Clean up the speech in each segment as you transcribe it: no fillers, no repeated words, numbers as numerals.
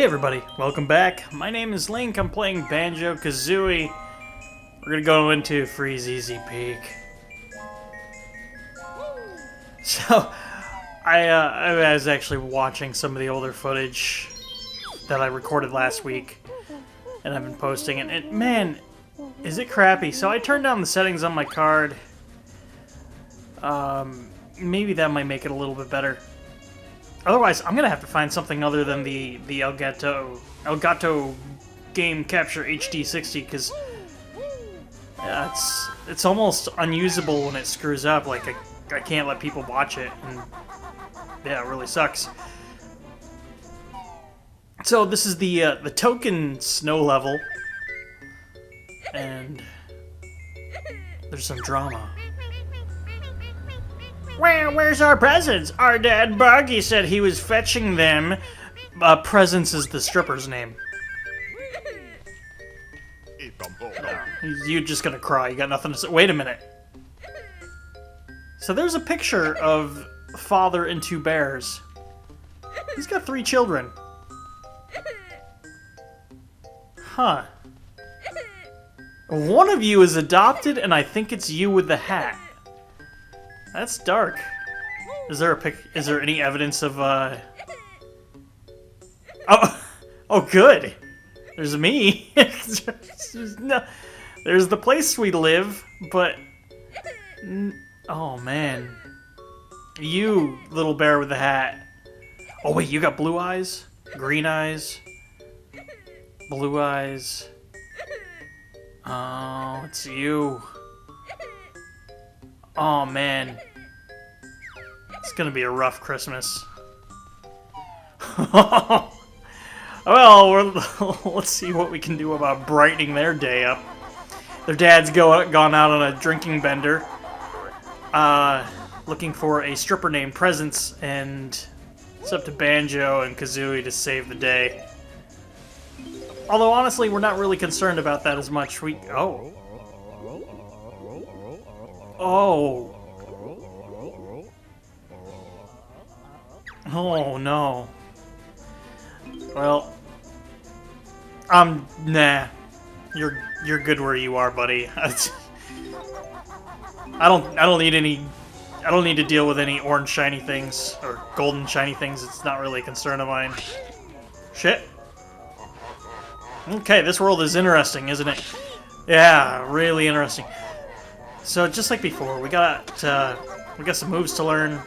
everybody, welcome back. My name is Lynk. I'm playing Banjo-Kazooie. We're gonna go into Freeze Easy Peak. So, I was actually watching some of the older footage that I recorded last week, and I've been posting it. And man, is it crappy. So I turned down the settings on my card. Maybe that might make it a little bit better. Otherwise, I'm gonna have to find something other than the Elgato Game Capture HD 60, because it's almost unusable when it screws up. Like I can't let people watch it, and yeah, it really sucks. So this is the token snow level, and there's some drama. Well, where's our presents? Our dad Buggy said he was fetching them. Presents is the stripper's name. You're just gonna cry. You got nothing to say. Wait a minute. So there's a picture of father and two bears. He's got 3 children. Huh. One of you is adopted, and I think it's you with the hat. That's dark. Is there Is there any evidence of Oh, good. There's me. There's the place we live, but oh man, you little bear with the hat. Oh wait, you got blue eyes, green eyes, blue eyes. Oh, it's you. Oh man, it's gonna be a rough Christmas. Well, let's see what we can do about brightening their day up. Their dad's gone out on a drinking bender, looking for a stripper named Presents, and it's up to Banjo and Kazooie to save the day. Although honestly, we're not really concerned about that as much. Oh no. Well, nah. You're good where you are, buddy. I don't need to deal with any orange shiny things or golden shiny things. It's not really a concern of mine. Shit. Okay, this world is interesting, isn't it? Yeah, really interesting. So just like before, we got some moves to learn.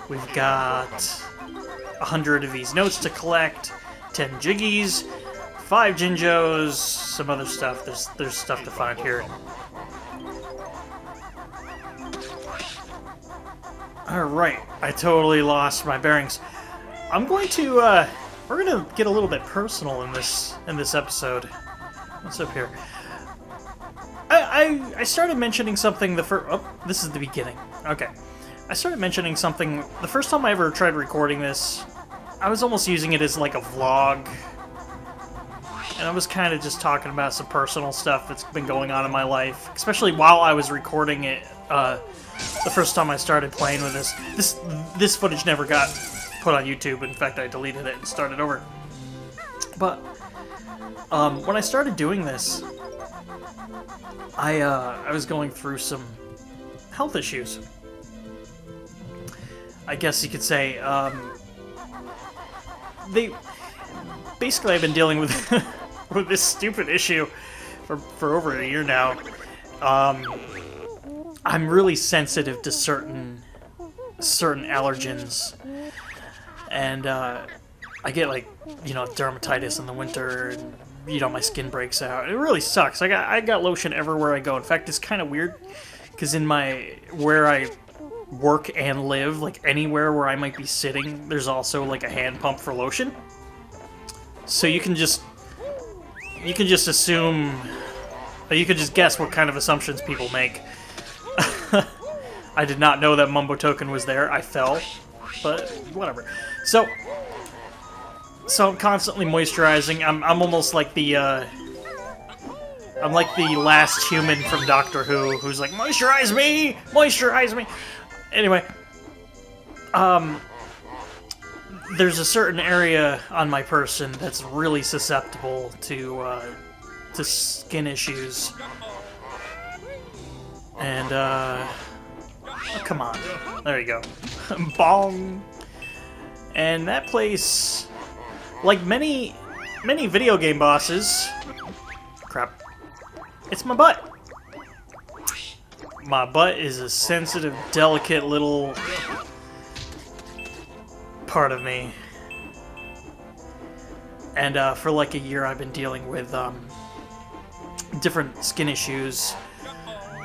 We've got 100 of these notes to collect, 10 Jiggies, 5 Jinjos, some other stuff. There's stuff to find here. Alright, I totally lost my bearings. I'm going to, we're gonna get a little bit personal in this episode. What's up here? I started mentioning something this is the beginning. Okay. I started mentioning something the first time I ever tried recording this. I was almost using it as like a vlog. And I was kind of just talking about some personal stuff that's been going on in my life, especially while I was recording it. The first time I started playing with this footage never got put on YouTube. In fact, I deleted it and started over. But when I started doing this, I was going through some health issues. I guess you could say, basically I've been dealing with with this stupid issue for over a year now. I'm really sensitive to certain allergens, and I get like, dermatitis in the winter, and my skin breaks out. It really sucks. I got lotion everywhere I go. In fact, it's kind of weird because where I work and live, like anywhere where I might be sitting, there's also like a hand pump for lotion. So you can just assume, you can just guess what kind of assumptions people make. I did not know that Mumbo Token was there. I fell, but whatever. So I'm constantly moisturizing. I'm almost like I'm like the last human from Doctor Who who's like, moisturize me, moisturize me. Anyway, there's a certain area on my person that's really susceptible to skin issues. And, oh, come on. There you go. Bong! And that place, like many video game bosses... Crap. It's my butt! My butt is a sensitive, delicate little part of me. And for like a year I've been dealing with different skin issues.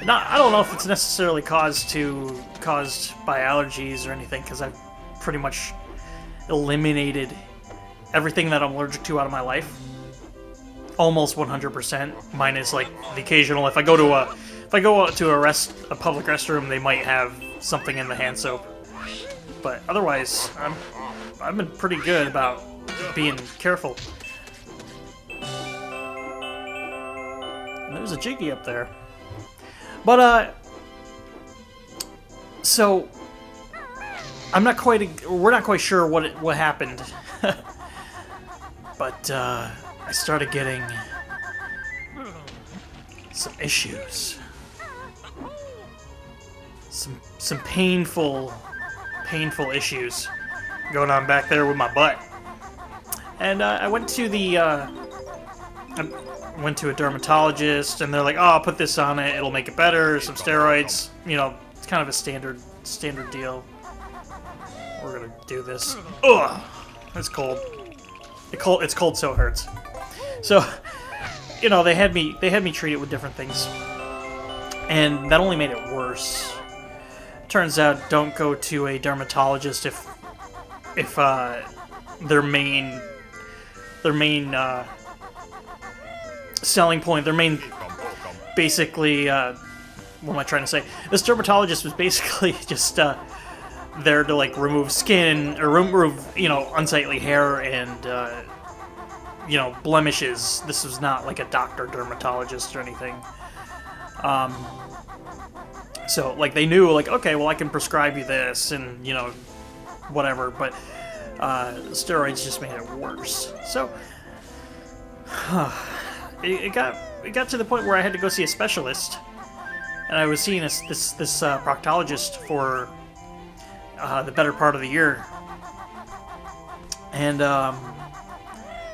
I don't know if it's necessarily caused by allergies or anything, because I've pretty much eliminated everything that I'm allergic to out of my life. Almost 100%, minus like the occasional. If I go to a public restroom, they might have something in the hand soap. But otherwise, I've been pretty good about being careful. And there's a Jiggy up there. But so we're not quite sure what happened. But I started getting some issues. Some painful issues going on back there with my butt. And I went to a dermatologist, and they're like, "Oh, I'll put this on it. It'll make it better. Some steroids. You know, it's kind of a standard deal." We're gonna do this. Ugh, it's cold. It's cold, so it hurts. So, you know, they had me treat it with different things, and that only made it worse. Turns out, don't go to a dermatologist if their main selling point, basically, what am I trying to say? This dermatologist was basically just there to like remove skin or remove, you know, unsightly hair and you know, blemishes. This was not like a doctor dermatologist or anything. So like they knew, like, okay, well, I can prescribe you this and, you know, whatever, but steroids just made it worse. So it got to the point where I had to go see a specialist, and I was seeing this proctologist for the better part of the year. And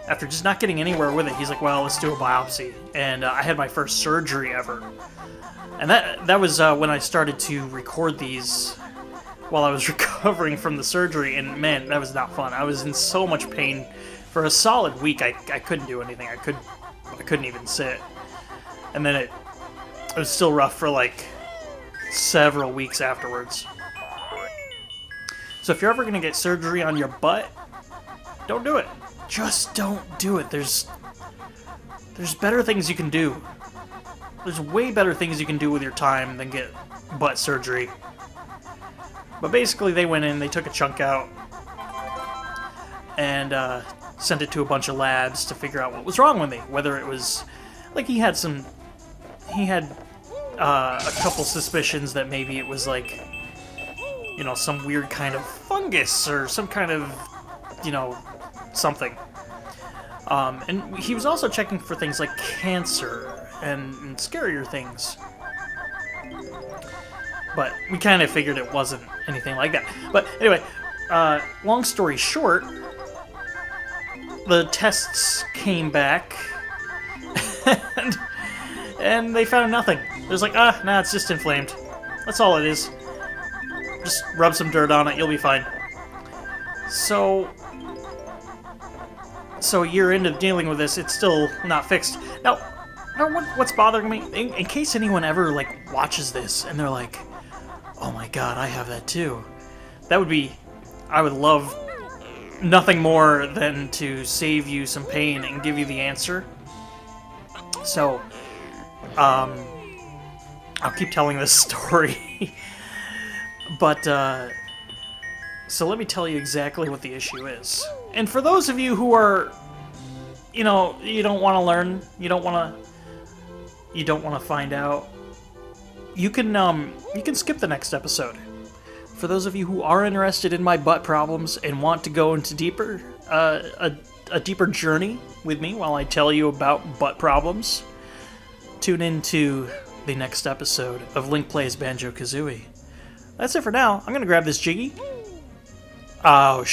after just not getting anywhere with it, he's like, "Well, let's do a biopsy." And I had my first surgery ever, and that was when I started to record these while I was recovering from the surgery. And man, that was not fun. I was in so much pain for a solid week. I couldn't do anything. I couldn't even sit. And then it was still rough for like several weeks afterwards. So if you're ever gonna get surgery on your butt, don't do it. Just don't do it. There's better things you can do. There's way better things you can do with your time than get butt surgery. But basically, they went in, they took a chunk out, and sent it to a bunch of labs to figure out what was wrong with me. Whether it was, like, he had a couple suspicions that maybe it was like, you know, some weird kind of fungus or some kind of, you know, something. And he was also checking for things like cancer and scarier things. But we kind of figured it wasn't anything like that. But anyway, long story short, the tests came back, and they found nothing. It was like, nah, it's just inflamed. That's all it is. Just rub some dirt on it, you'll be fine. So a year into dealing with this, it's still not fixed. Now what's bothering me, in case anyone ever, like, watches this, and they're like, "Oh my god, I have that too." I would love nothing more than to save you some pain and give you the answer. So, I'll keep telling this story. But, so let me tell you exactly what the issue is. And for those of you who are, you know, you don't want to learn, you don't want to find out, you can skip the next episode. for those of you who are interested in my butt problems and want to go into a deeper journey with me while I tell you about butt problems, tune into the next episode of Link Plays Banjo-Kazooie. That's it for now. I'm gonna grab this Jiggy. Oh,